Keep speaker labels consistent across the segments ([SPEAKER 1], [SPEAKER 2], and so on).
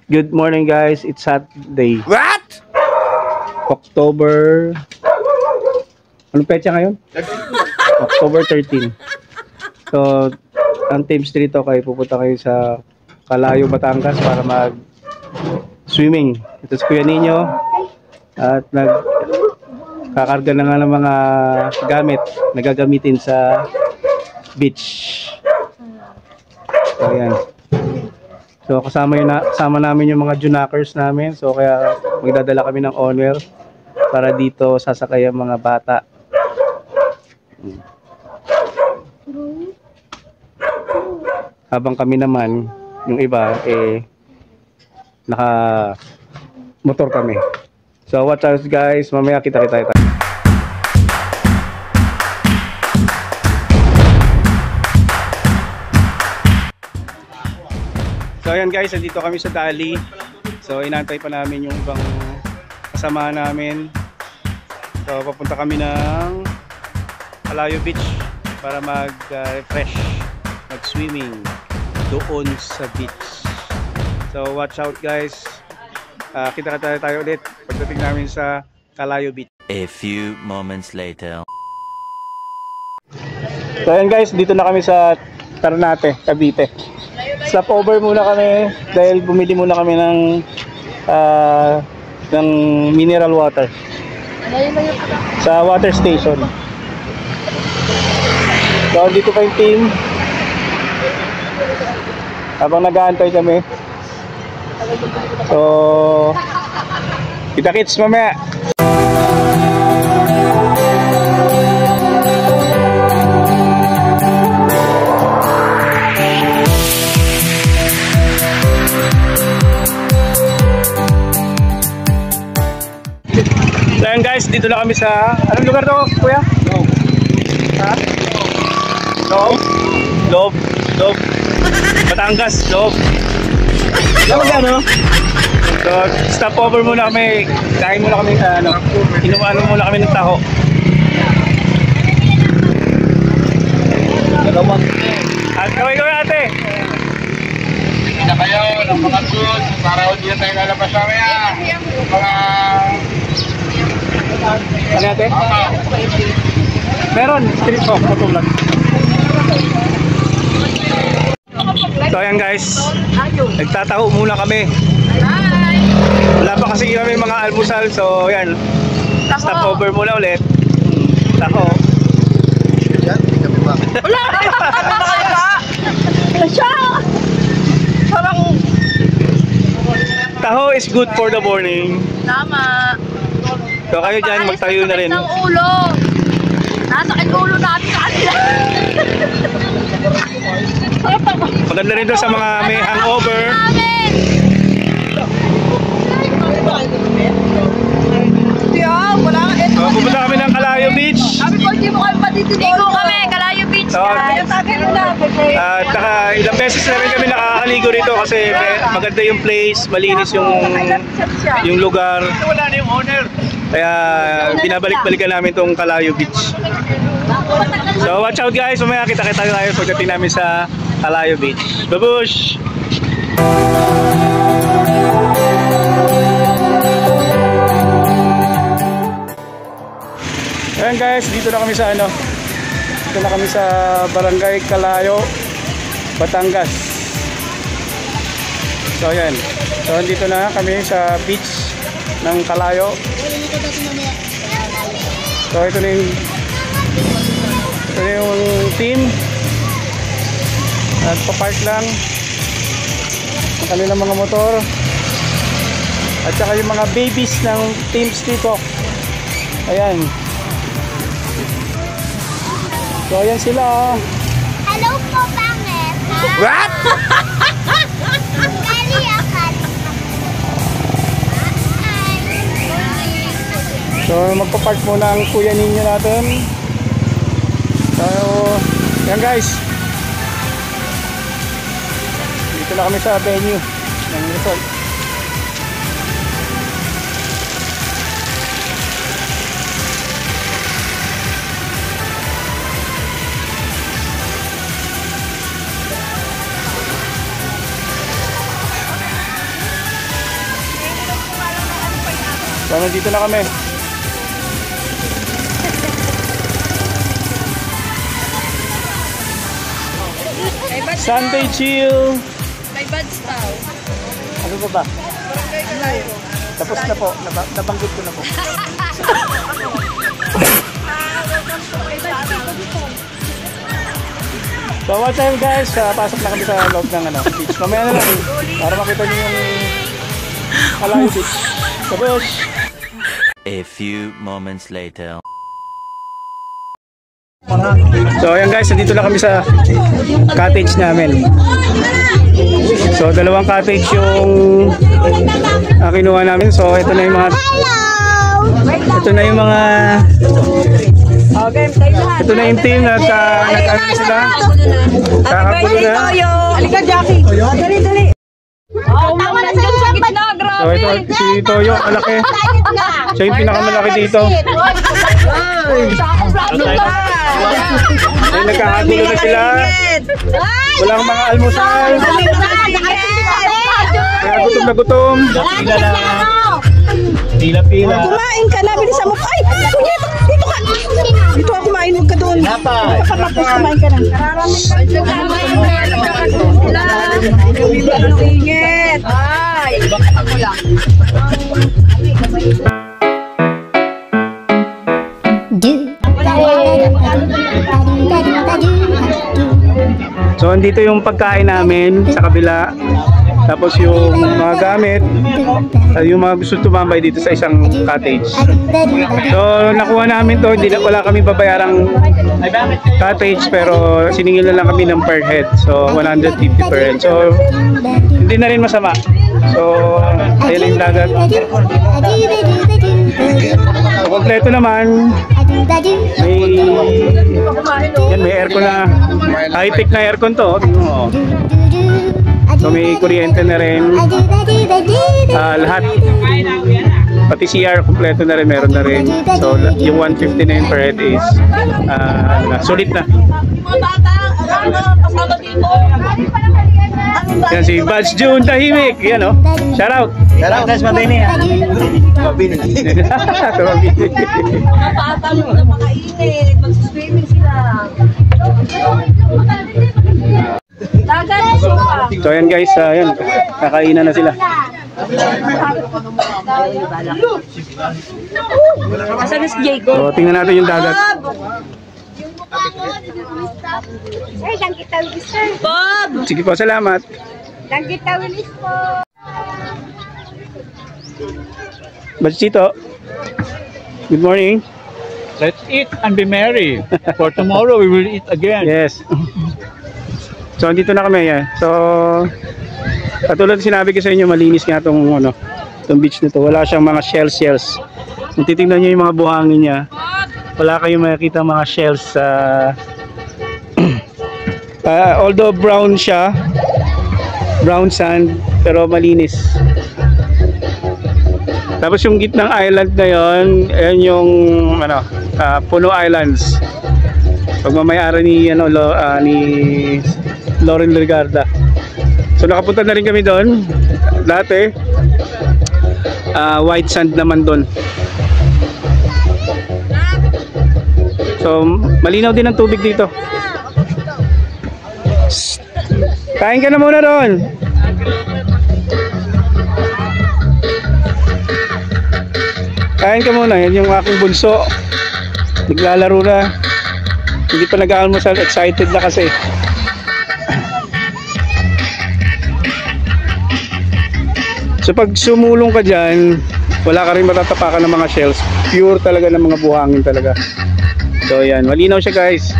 [SPEAKER 1] Good morning guys, it's Saturday.
[SPEAKER 2] What?
[SPEAKER 1] October... Anong petsa ngayon? October 13. So, ang Teams dito kayo, pupunta kayo sa Calayo, Batangas para mag-swimming. Ito si Kuya Nino at nagkakarga na nga ng mga gamit na gagamitin sa beach. So, ayan. So kasama namin yung mga junakers namin. So kaya magdadala kami ng owner para dito sasakay ang mga bata. Habang kami naman, yung iba naka motor kami. So watch out guys, mamaya kita-kita. So ayan guys, nandito kami sa Dali. So inantay pa namin yung ibang kasama namin. So papunta kami ng Calayo Beach para mag-refresh, mag-swimming doon sa beach. So watch out guys. Kita-kita tayo ulit pagdating namin sa Calayo Beach.
[SPEAKER 3] A few moments later.
[SPEAKER 1] So ayan guys, dito na kami sa Ternate, Cavite. Stop over muna kami dahil bumili muna kami ng mineral water sa water station. So dito pa yung team habang nag-aantay kami. So kita-kits mamaya. Ayan guys, dito na kami sa... Anong lugar to, kuya? Loob. Ha? Loob? Loob. Batangas, Loob. Loob ano? So, stop over muna kami. Kain muna kami sa ano. Inumaano muna kami ng taho. At kaway ate.
[SPEAKER 2] Kita kayo ng mga goods para hindi na tayo lalabas sa kaya. Mga...
[SPEAKER 1] Ano ate? Meron, street talk, photo vlog. So ayan guys, nagtataho muna kami. Wala pa kasi kami mga almusal. So ayan, stop over muna ulit. Taho.
[SPEAKER 2] Yan, hindi kami ba?
[SPEAKER 4] Wala! Siya! Parang...
[SPEAKER 1] Taho is good for the morning.
[SPEAKER 4] Tama.
[SPEAKER 1] So kayo dyan, magtayo na rin.
[SPEAKER 4] Ng ulo. Nasakit ulo natin sa kanila.
[SPEAKER 1] Maganda rin doon sa mga may hangover.
[SPEAKER 4] Wala ka.
[SPEAKER 1] So pupunta kami ng Calayo Beach.
[SPEAKER 4] Sabi ko, hindi mo kami patitiligo kami. Calayo Beach.
[SPEAKER 1] So, at saka ilang beses na rin kami nakakaligo rito kasi maganda yung place, malinis yung lugar.
[SPEAKER 2] Wala na yung owner.
[SPEAKER 1] Kaya binabalik-balikan namin tong Calayo Beach. So watch out guys, mamaya kita-kita tayo pagdating namin sa Calayo Beach. Babush! Ayan guys, dito na kami sa ano. Dito na kami sa Barangay Calayo, Batangas. So ayan. So dito na kami sa beach ng Calayo. So ito na yung team at papark lang ang kanilang mga motor at saka yung mga babies ng Teams dito. Ayan. So ayan sila.
[SPEAKER 5] Hello po, pangit.
[SPEAKER 2] What?
[SPEAKER 1] So magpapark muna ang kuya ninyo natin. So yan guys, dito na kami sa venue ng resort. So, nandito na kami. Sunday chill.
[SPEAKER 4] May buds daw.
[SPEAKER 1] Ano ba ba? Tapos na po. Nabanggit ko na po. So what time guys? Pasok na kami sa loob ng beach. Mamaya na lang para makita niyo yung Kalayo Beach. Tapos
[SPEAKER 3] A few moments later.
[SPEAKER 1] so ayan guys, nandito na kami sa cottage namin. So dalawang cottage yung kinuha namin. So ito na yung mga ito na yung team at nag-ano sila. Kakagulo na.
[SPEAKER 4] Halika, Jackie. Dali. Tama na dyan sa gitna,
[SPEAKER 1] So
[SPEAKER 4] grabe.
[SPEAKER 1] ito si Toyo, malaki. Siya yung pinakamalaki dito. Ay, nagkakagulo na sila. Walang mga almusal. Kaya gutom na gutom. Pila-pila.
[SPEAKER 4] Kumain ka na, bilisan mo. Ay, kuya, dito ka. Dito ka kumain, huwag ka doon. Tapos kumain ka na. Singit. Ay, ako lang.
[SPEAKER 1] So andito yung pagkain namin sa kabila. Tapos yung mga gamit, yung mga gusto tumambay dito sa isang cottage. So nakuha namin to, wala kami babayarang cottage pero siningil na lang kami ng per head. So 150 per head. So hindi na rin masama. So ayun yung dagat. So kompleto naman. May aircon na, high-tech na aircon to. So may kuryente na rin. Lahat. Pati CR kompleto na rin, meron na rin. So yung 159 per head is sulit na. Yan si Buds June Tahimik. Yan o. Shout out.
[SPEAKER 6] Shout out guys, mabini ha. Mabini.
[SPEAKER 4] Napatalo na makainit. Mag-swimming sila. Dagat, suka.
[SPEAKER 1] So yan guys, yan. Kakainan na sila.
[SPEAKER 4] Asan si Jacob?
[SPEAKER 1] So tingnan natin yung dagat.
[SPEAKER 5] Sir, dan kita wilis, sir.
[SPEAKER 4] Bob!
[SPEAKER 1] Sige po, salamat.
[SPEAKER 5] Dan kita wilis po.
[SPEAKER 1] Bachito. Good morning.
[SPEAKER 6] Let's eat and be merry. For tomorrow we will eat again.
[SPEAKER 1] Yes. So andito na kami yan. So katulad sinabi ko sa inyo, malinis nga itong beach na to. Wala siyang mga shells. Kung titignan niyo yung mga buhangin niya, wala kayong makikita mga shells sa although brown siya, brown sand, pero malinis. Tapos yung gitnang island na yon, ayan yung Puno Islands. Pagmamayari ni Lauren Legarda. So nakapunta na rin kami doon. Dati white sand naman doon. So malinaw din ang tubig dito. Kain ka na muna doon. Kain ka muna. Yan yung aking bunso. Naglalaro na. Hindi pa nag-aalmusal. Excited na kasi. So pag sumulong ka dyan, wala ka rin matatapakan ng mga shells. Pure talaga ng mga buhangin talaga. So yan. Malinaw siya guys.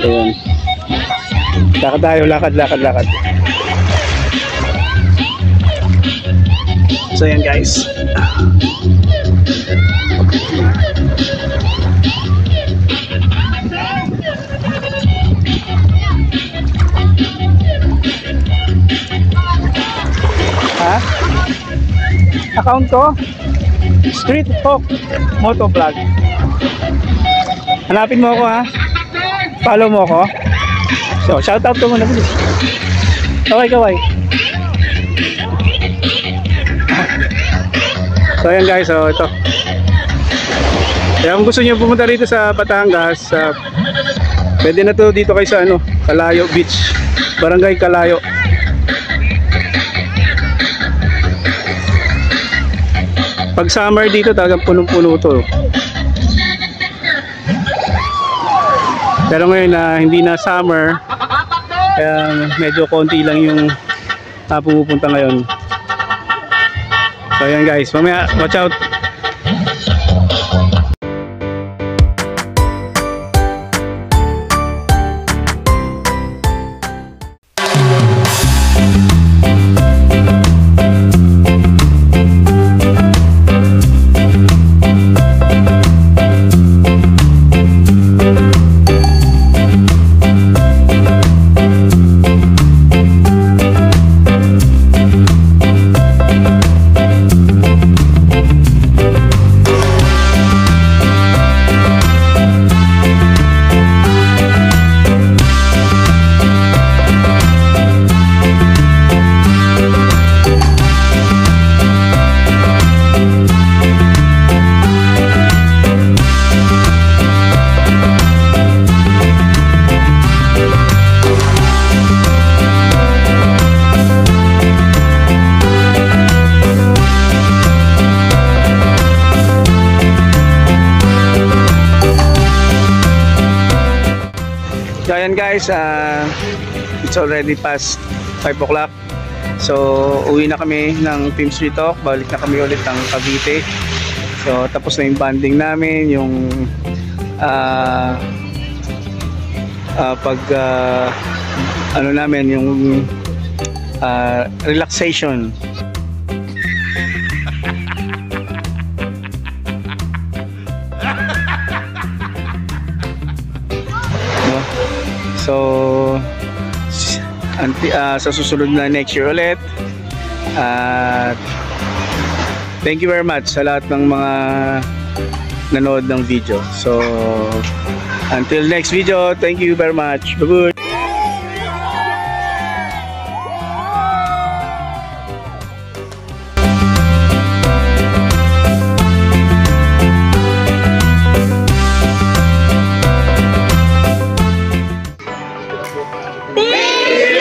[SPEAKER 1] So yan. Lakad tayo. Lakad. So yan guys. Ha? Account ko? Street Talk Motovlog. Hanapin mo ako ha. Follow mo ako. So shout out ko muna. Okay, kaway. So ayan guys, so ito. Kaya kung gusto niyo pumunta rito sa Batangas, pwede na to dito kayo sa ano, Kalayo Beach, Barangay Kalayo. Pag summer dito talagang punong-puno to. Pero ngayon na hindi na summer, kaya medyo konti lang yung pumupunta ngayon. So ayan guys, mamaya watch out. So ayan guys, it's already past 5 o'clock. So uwi na kami ng Team Street Talk, balik na kami ulit ng Cavite. So tapos na yung banding namin, yung ano namin, yung relaxation. So sa susunod na next year ulit. Thank you very much sa lahat ng mga nanood ng video. So until next video, thank you very much. Bye-bye.
[SPEAKER 4] Peace!